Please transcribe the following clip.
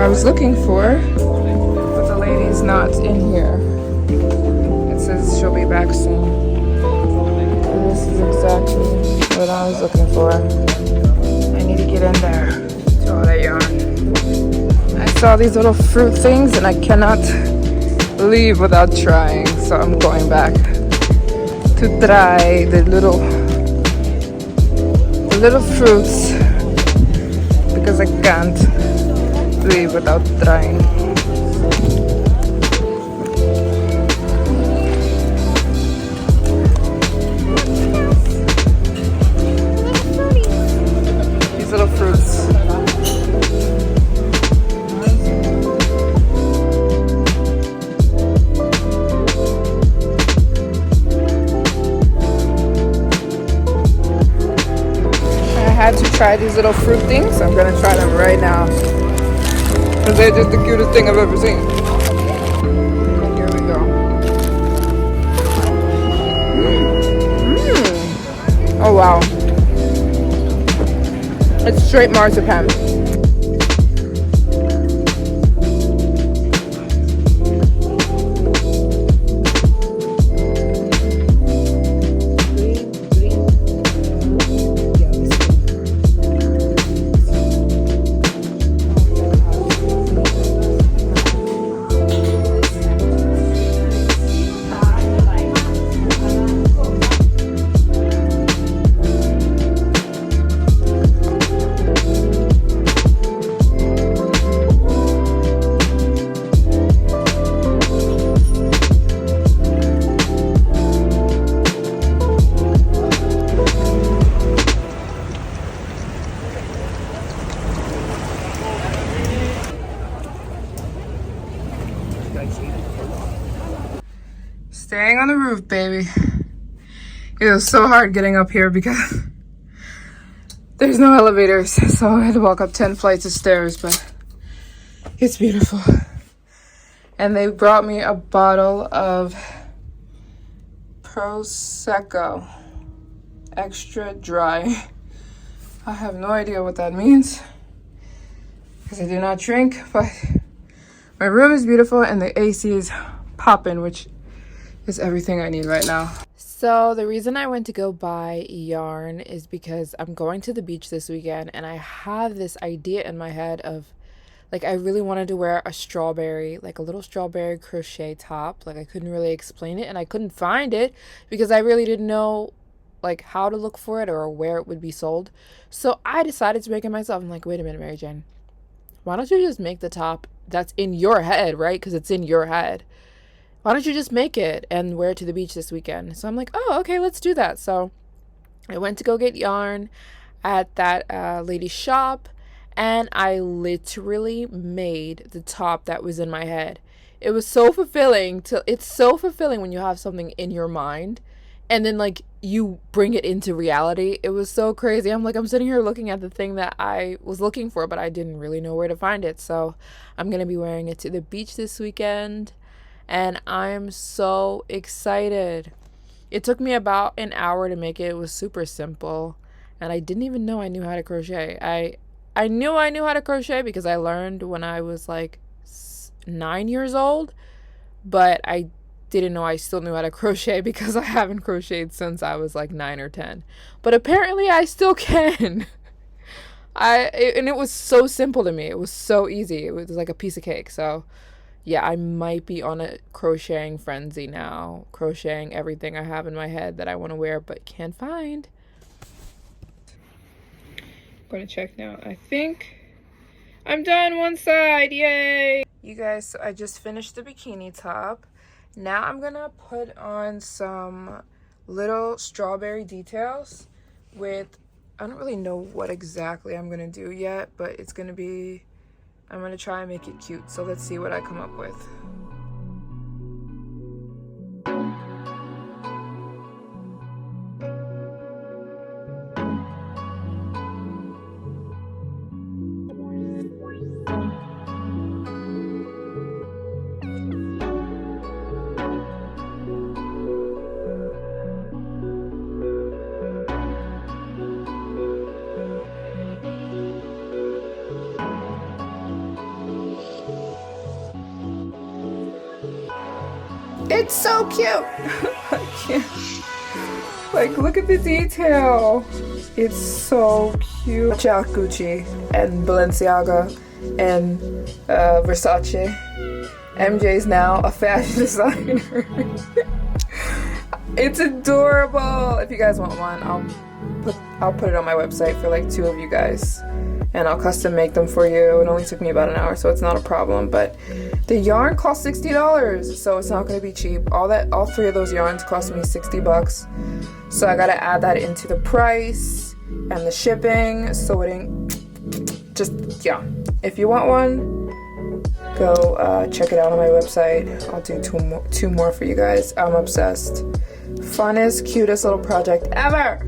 I was looking for, but the lady's not in here. It says she'll be back soon. And this is exactly what I was looking for. I need to get in there to all that yarn. I saw these little fruit things and I cannot leave without trying, so I'm going back to try the little fruits because I can't leave without trying. These little fruits. I had to try these little fruit things. I'm gonna try them right now. Because they're just the cutest thing I've ever seen. And here we go. Oh wow. It's straight marzipan. Staying on the roof, baby. It was so hard getting up here because there's no elevators, so I had to walk up 10 flights of stairs, but it's beautiful. And they brought me a bottle of Prosecco, extra dry. I have no idea what that means because I do not drink, but my room is beautiful and the AC is popping, which is everything I need right now. So the reason I went to go buy yarn is because I'm going to the beach this weekend and I have this idea in my head of, like, I really wanted to wear a strawberry, like a little strawberry crochet top. Like, I couldn't really explain it and I couldn't find it because I really didn't know like how to look for it or where it would be sold. So I decided to make it myself. I'm like, wait a minute, Maryjane, why don't you just make the top that's in your head, right? Because it's in your head. Why don't you just make it and wear it to the beach this weekend? So I'm like, oh, okay, let's do that. So I went to go get yarn at that lady's shop, and I literally made the top that was in my head. It was so fulfilling. It's so fulfilling when you have something in your mind and then like you bring it into reality. It was so crazy. I'm sitting here looking at the thing that I was looking for, but I didn't really know where to find it. So I'm going to be wearing it to the beach this weekend. And I'm so excited. It took me about an hour to make it. It was super simple. And I didn't even know I knew how to crochet. I knew I knew how to crochet because I learned when I was like 9 years old. But I didn't know I still knew how to crochet because I haven't crocheted since I was like 9 or 10. But apparently I still can. And it was so simple to me. It was so easy. It was like a piece of cake. So yeah, I might be on a crocheting frenzy now. Crocheting everything I have in my head that I want to wear but can't find. I'm going to check now. I think I'm done one side. Yay! You guys, so I just finished the bikini top. Now I'm going to put on some little strawberry details with, I don't really know what exactly I'm going to do yet, but it's going to be, I'm going to try and make it cute. So let's see what I come up with. It's so cute. I can't. Like, look at the detail. It's so cute. Watch out, Gucci and Balenciaga and Versace. MJ's now a fashion designer. It's adorable. If you guys want one, I'll put it on my website for like 2 of you guys, and I'll custom make them for you. It only took me about an hour, so it's not a problem. But the yarn cost $60, so it's not going to be cheap. All 3 of those yarns cost me $60, so I gotta add that into the price and the shipping. So it ain't just, yeah. If you want one, go check it out on my website. I'll do two more for you guys. I'm obsessed. Funnest, cutest little project ever.